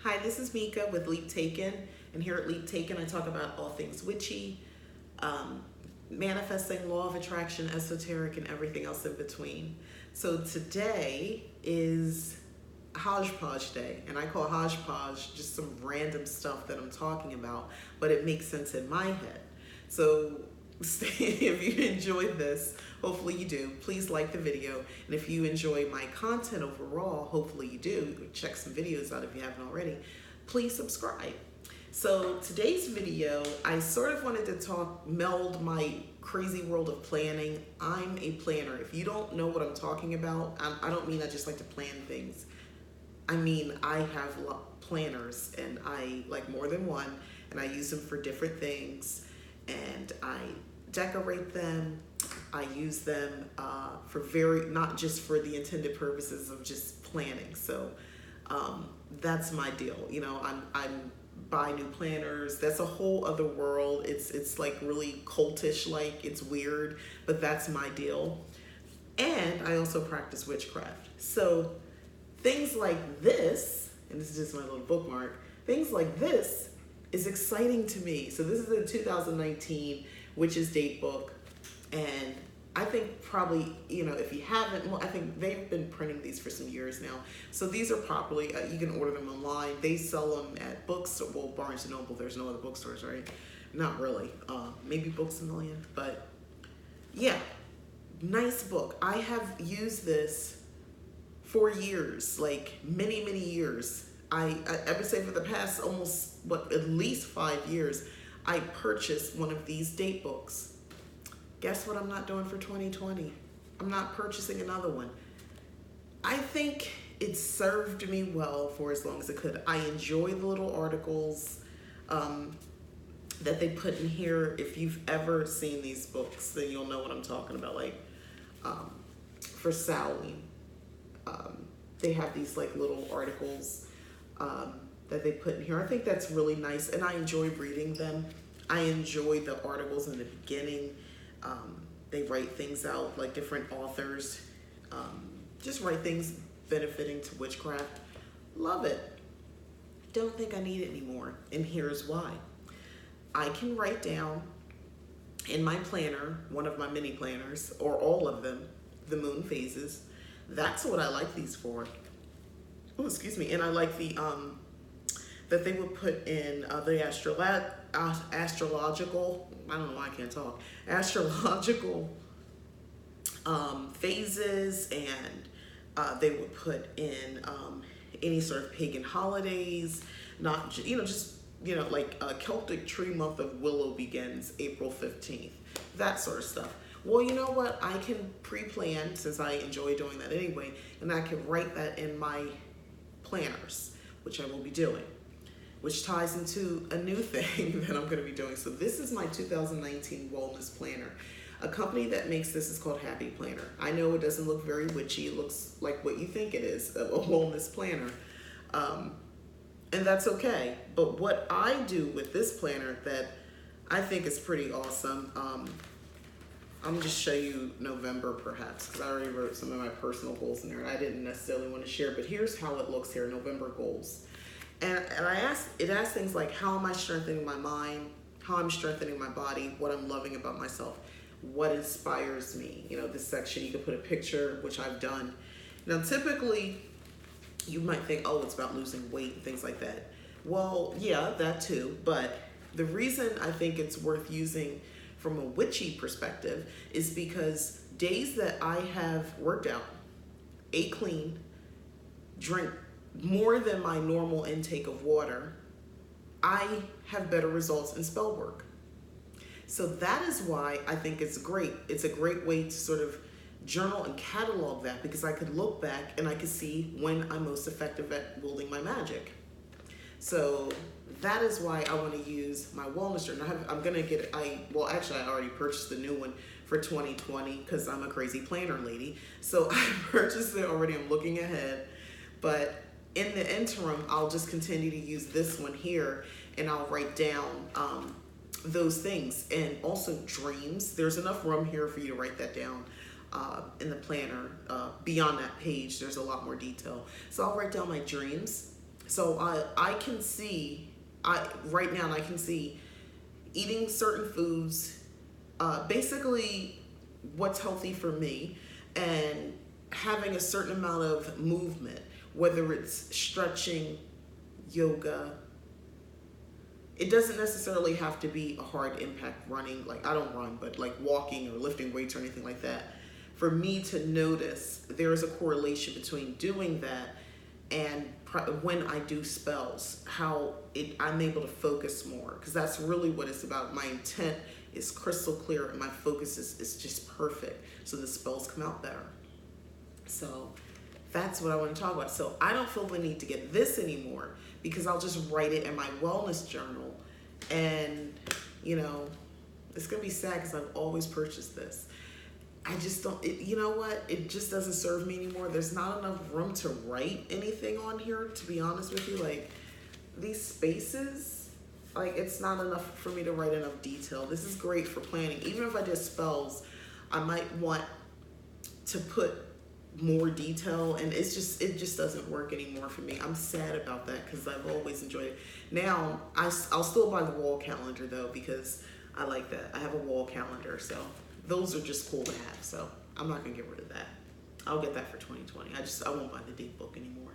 Hi, this is Mika with Leap Taken, and here at Leap Taken, I talk about all things witchy, um, manifesting, law of attraction, esoteric, and everything else in between. So today is hodgepodge day, and I call hodgepodge just some random stuff that I'm talking about, but it makes sense in my head. So if you enjoyed this, hopefully you do, please like the video. And if you enjoy my content overall, hopefully you do, check some videos out if you haven't already, please subscribe. So today's video, I sort of wanted to meld my crazy world of planning. I'm a planner. If you don't know what I'm talking about, I don't mean I just like to plan things. I mean, I have planners, and I like more than one, and I use them for different things, and I decorate them. I use them for not just for the intended purposes of just planning. So that's my deal. You know, I'm buy new planners. That's a whole other world. It's like really cultish, like it's weird, but that's my deal. And I also practice witchcraft. So things like this, and this is just my little bookmark, things like this is exciting to me. So this is a 2019 Witches Date book, and I think probably, you know, if you haven't, well, I think they've been printing these for some years now. So these are properly, you can order them online. They sell them at books, well, Barnes & Noble, there's no other bookstores, right? Not really, maybe Books A Million, but yeah, nice book. I have used this for years, like many, many years. I would say for the past almost, at least 5 years, I purchased one of these date books. Guess what I'm not doing for 2020? I'm not purchasing another one. I think it served me well for as long as it could. I enjoy the little articles that they put in here. If you've ever seen these books, then you'll know what I'm talking about. Like for Samhain, they have these like little articles that they put in here. I think that's really nice, and I enjoy reading them. I enjoy the articles in the beginning. They write things out, like different authors just write things benefiting to witchcraft. Love it. Don't think I need it anymore, and here's why. I can write down in my planner, one of my mini planners, or all of them, the moon phases. That's what I like these for. Oh, excuse me. And I like the that they would put in the astrological, I don't know why I can't talk, astrological phases, and they would put in any sort of pagan holidays, not, like Celtic Tree Month of Willow begins April 15th, that sort of stuff. Well, you know what? I can pre-plan, since I enjoy doing that anyway, and I can write that in my planners, which I will be doing, which ties into a new thing that I'm going to be doing. So this is my 2019 wellness planner. A company that makes this is called Happy Planner. I know it doesn't look very witchy. It looks like what you think it is, a wellness planner. And that's okay. But what I do with this planner that I think is pretty awesome, I'm gonna just show you November perhaps, because I already wrote some of my personal goals in there and I didn't necessarily want to share, but here's how it looks here, November goals. And it asks things like, how am I strengthening my mind, how I'm strengthening my body, what I'm loving about myself, what inspires me. You know, this section, you can put a picture, which I've done. Now, typically, you might think, oh, it's about losing weight and things like that. Well, yeah, that too. But the reason I think it's worth using from a witchy perspective is because days that I have worked out, ate clean, drink more than my normal intake of water, I have better results in spell work. So that is why I think it's great. It's a great way to sort of journal and catalog that, because I could look back and I could see when I'm most effective at wielding my magic. So that is why I want to use my wellness journal. I'm going to get, I already purchased the new one for 2020 because I'm a crazy planner lady. So I purchased it already. I'm looking ahead. But in the interim, I'll just continue to use this one here, and I'll write down those things, and also dreams. There's enough room here for you to write that down in the planner. Beyond that page, there's a lot more detail. So I'll write down my dreams. So I can see, right now I can see eating certain foods, basically what's healthy for me, and having a certain amount of movement, whether it's stretching, yoga. It doesn't necessarily have to be a hard impact running, like I don't run, but like walking or lifting weights or anything like that. For me to notice there is a correlation between doing that and when I do spells, how I'm able to focus more, because that's really what it's about. My intent is crystal clear and my focus is just perfect, so the spells come out better. So that's what I want to talk about. So I don't feel the need to get this anymore, because I'll just write it in my wellness journal. And, you know, it's going to be sad because I've always purchased this. I just don't, you know what? It just doesn't serve me anymore. There's not enough room to write anything on here, to be honest with you. Like, these spaces, like, it's not enough for me to write enough detail. This is great for planning. Even if I did spells, I might want to put more detail, and it just doesn't work anymore for me. I'm sad about that because I've always enjoyed it. Now I'll still buy the wall calendar though, because I like that. I have a wall calendar, so those are just cool to have. So I'm not gonna get rid of that. I'll get that for 2020. I won't buy the date book anymore.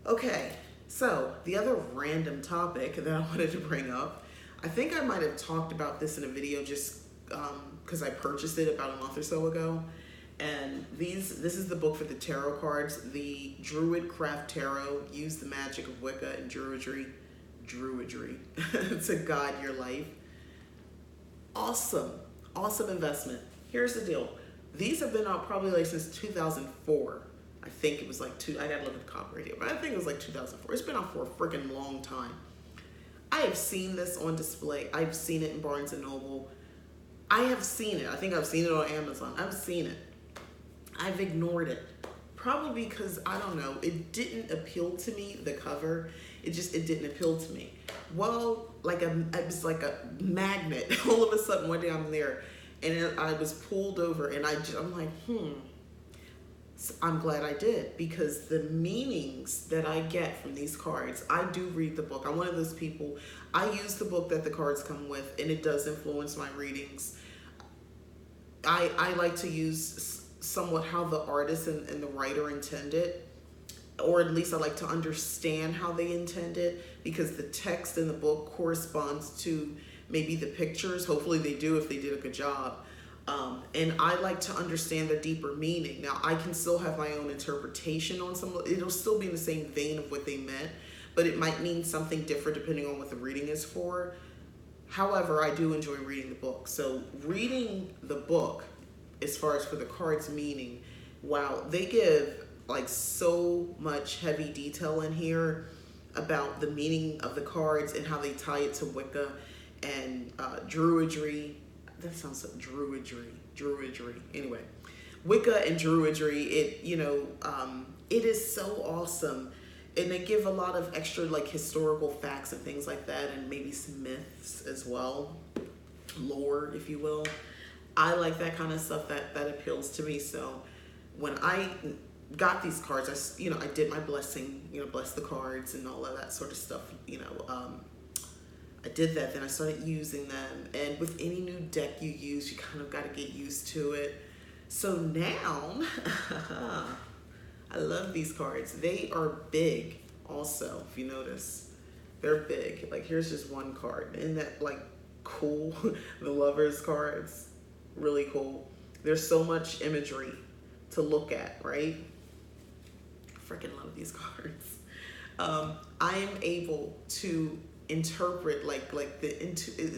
Okay, so the other random topic that I wanted to bring up, I think I might have talked about this in a video just because I purchased it about a month or so ago. And this is the book for the tarot cards, the Druid Craft Tarot. Use the magic of Wicca and Druidry to guide your life. Awesome investment. Here's the deal. These have been out probably like since 2004. I think it was like I gotta look at the copyright date, but I think it was like 2004. It's been out for a freaking long time. I have seen this on display. I've seen it in Barnes and Noble. I have seen it. I think I've seen it on Amazon. I've seen it. I've ignored it, probably because, I don't know, it didn't appeal to me, the cover. It didn't appeal to me. Well, it was like a magnet. All of a sudden, one day I'm there, and I was pulled over, and I'm like, So I'm glad I did, because the meanings that I get from these cards, I do read the book. I'm one of those people. I use the book that the cards come with, and it does influence my readings. I like to use somewhat how the artist and the writer intended, or at least I like to understand how they intended, because the text in the book corresponds to maybe the pictures. Hopefully they do if they did a good job. And I like to understand the deeper meaning. Now, I can still have my own interpretation on some, it'll still be in the same vein of what they meant, but it might mean something different depending on what the reading is for. However, I do enjoy reading the book. So reading the book, as far as for the cards meaning, wow, they give like so much heavy detail in here about the meaning of the cards and how they tie it to Wicca and Druidry. That sounds like Druidry. Anyway, Wicca and Druidry, it is so awesome. And they give a lot of extra like historical facts and things like that, and maybe some myths as well, lore, if you will. I like that kind of stuff that appeals to me. So when I got these cards, I did my blessing, bless the cards and all of that sort of stuff. I did that, then I started using them. And with any new deck you use, you kind of got to get used to it. So now, I love these cards. They are big also, if you notice. They're big. Like, here's just one card. Isn't that, like, cool? The Lovers cards. Really cool. There's so much imagery to look at, right? I freaking love these cards. I am able to interpret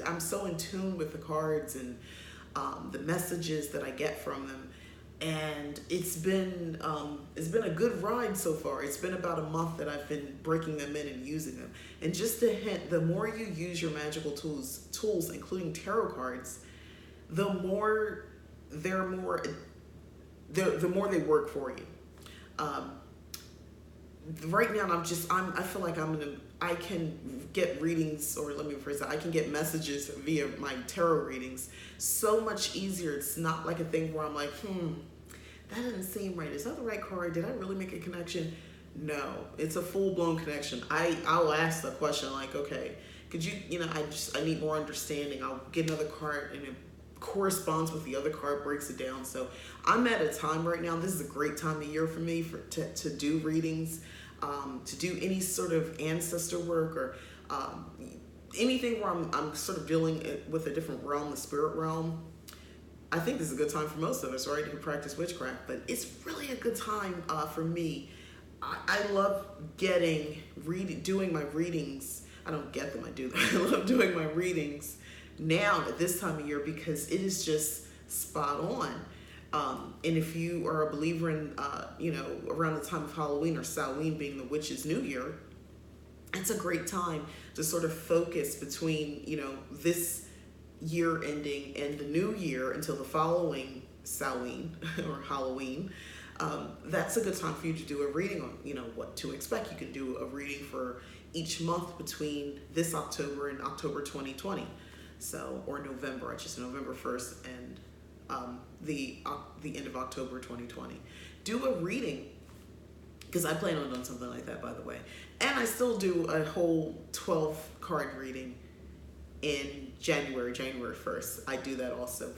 I'm so in tune with the cards and the messages that I get from them, and it's been a good ride so far. It's been about a month that I've been breaking them in and using them. And just a hint, the more you use your magical tools including tarot cards, the more they work for you. Right now I feel like I can get readings, or let me rephrase that, I can get messages via my tarot readings so much easier. It's not like a thing where I'm like, that doesn't seem right. Is that the right card? Did I really make a connection? No, it's a full-blown connection. I'll ask the question like, okay, could you, I need more understanding. I'll get another card and it corresponds with the other card, breaks it down. So I'm at a time right now, this is a great time of year for me to do readings, to do any sort of ancestor work, or anything where I'm sort of dealing with a different realm, the spirit realm. I think this is a good time for most of us, right, who practice witchcraft, but it's really a good time for me. I love doing my readings. I don't get them, I do them. I love doing my readings now at this time of year because it is just spot on. And if you are a believer in, around the time of Halloween, or Samhain being the witch's new year, it's a great time to sort of focus between, this year ending and the new year until the following Samhain or Halloween. That's a good time for you to do a reading on, what to expect. You can do a reading for each month between this October and October 2020. So, or November, I just November 1st and the end of October 2020. Do a reading, because I plan on doing something like that, by the way. And I still do a whole 12 card reading in January 1st. I do that also,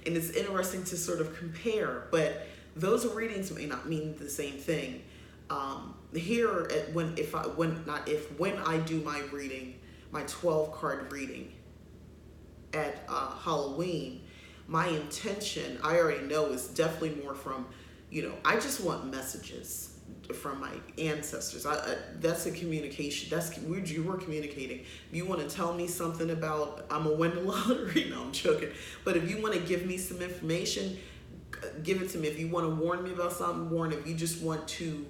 and it's interesting to sort of compare, but those readings may not mean the same thing. When I do my reading, my 12 card reading at Halloween, my intention, I already know, is definitely more from, I just want messages from my ancestors. That's a communication. You were communicating. If you want to tell me something about I'm gonna win the lottery, no, I'm joking. But if you want to give me some information, give it to me. If you want to warn me about something, warn. If you just want to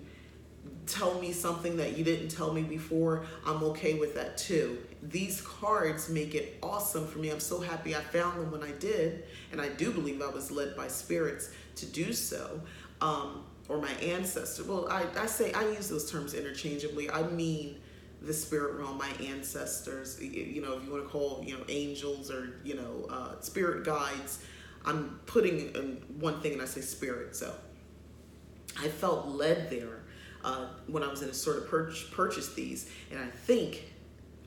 tell me something that you didn't tell me before, I'm okay with that too. These cards make it awesome for me. I'm so happy I found them when I did, and I do believe I was led by spirits to do so, or my ancestor. Well, I use those terms interchangeably. I mean the spirit realm, my ancestors, if you want to call, angels, or, spirit guides. I'm putting in one thing and I say spirit. So I felt led there when I was in a sort of purchase these, and I think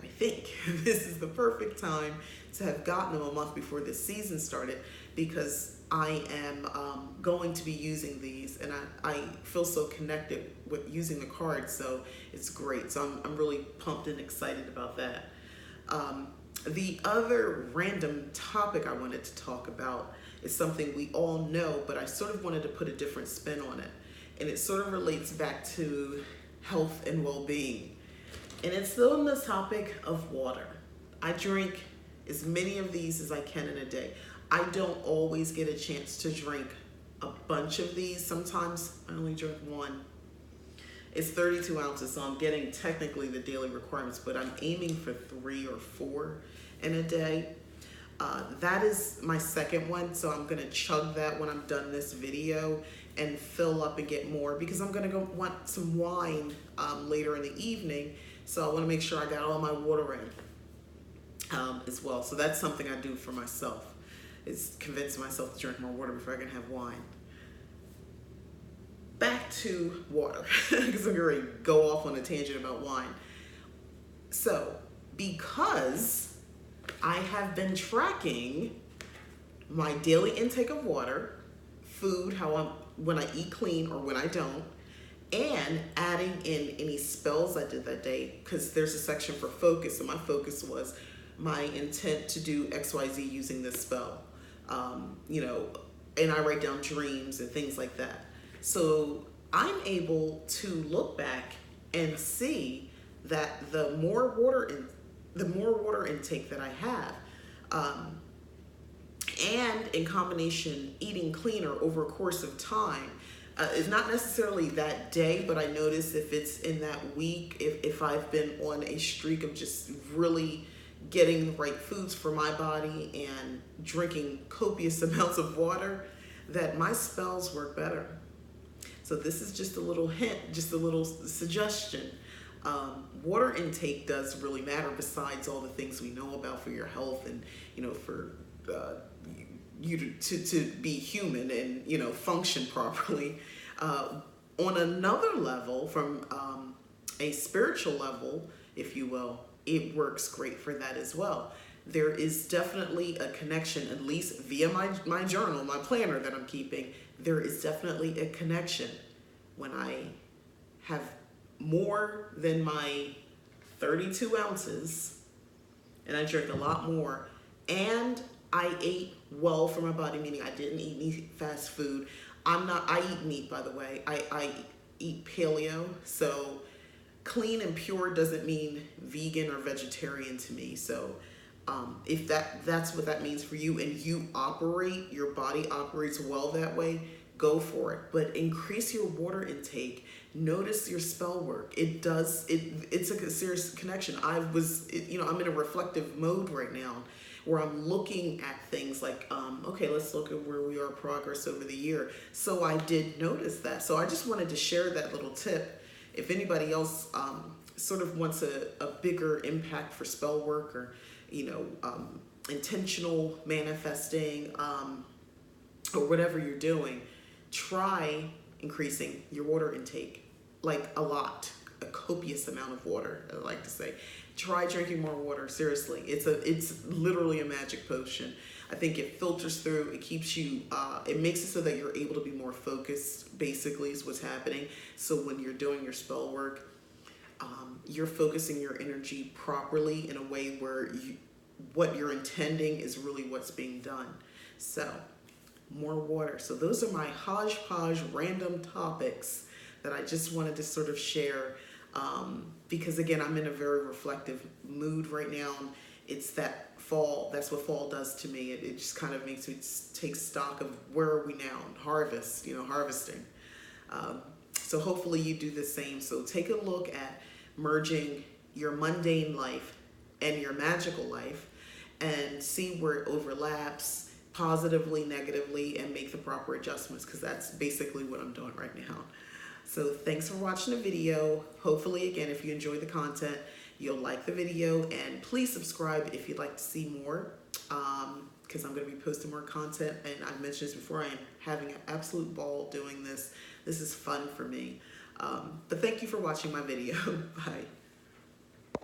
this is the perfect time to have gotten them a month before this season started, because I am going to be using these, and I feel so connected with using the cards, so it's great. So I'm really pumped and excited about that. The other random topic I wanted to talk about is something we all know, but I sort of wanted to put a different spin on it. And it sort of relates back to health and well-being. And it's still on the topic of water. I drink as many of these as I can in a day. I don't always get a chance to drink a bunch of these. Sometimes I only drink one. It's 32 ounces, so I'm getting technically the daily requirements, but I'm aiming for 3 or 4 in a day. That is my second one, so I'm gonna chug that when I'm done this video and fill up and get more, because I'm gonna want some wine later in the evening, so I wanna make sure I got all my water in as well. So that's something I do for myself, is convince myself to drink more water before I can have wine. Back to water, because I'm going to go off on a tangent about wine. So, because I have been tracking my daily intake of water, food, when I eat clean or when I don't, and adding in any spells I did that day, because there's a section for focus, and my focus was my intent to do XYZ using this spell, and I write down dreams and things like that. So I'm able to look back and see that the more water intake that I have, and in combination eating cleaner over a course of time, is not necessarily that day, but I notice if it's in that week, if I've been on a streak of just really getting the right foods for my body and drinking copious amounts of water, that my spells work better. So this is just a little hint, just a little suggestion. Water intake does really matter, besides all the things we know about for your health and, for you to be human and, function properly. On another level, from a spiritual level, if you will, it works great for that as well. There is definitely a connection, at least via my journal, my planner that I'm keeping. There is definitely a connection when I have more than my 32 ounces, and I drink a lot more, and I ate well for my body, meaning I didn't eat any fast food. I eat meat, by the way. I eat paleo, so clean and pure doesn't mean vegan or vegetarian to me. So if that's what that means for you, and your body operates well that way, go for it. But increase your water intake. Notice your spell work. It's a serious connection. I'm in a reflective mode right now, where I'm looking at things like, okay, let's look at where we are progress over the year. So I did notice that. So I just wanted to share that little tip. If anybody else sort of wants a bigger impact for spell work, or, intentional manifesting, or whatever you're doing, try increasing your water intake, like a copious amount of water, I like to say. Try drinking more water, seriously. It's literally a magic potion. I think it filters through, it keeps you, it makes it so that you're able to be more focused, basically, is what's happening. So when you're doing your spell work, you're focusing your energy properly in a way where what you're intending is really what's being done. So, more water. So those are my hodgepodge random topics that I just wanted to sort of share, because again, I'm in a very reflective mood right now. It's that fall, that's what fall does to me. It just kind of makes me take stock of where are we now, harvesting. So hopefully you do the same. So take a look at merging your mundane life and your magical life, and see where it overlaps positively, negatively, and make the proper adjustments, because that's basically what I'm doing right now. So thanks for watching the video. Hopefully, again, if you enjoy the content, you'll like the video, and please subscribe if you'd like to see more, because I'm going to be posting more content. And I've mentioned this before, I am having an absolute ball doing this. This is fun for me. But thank you for watching my video. Bye.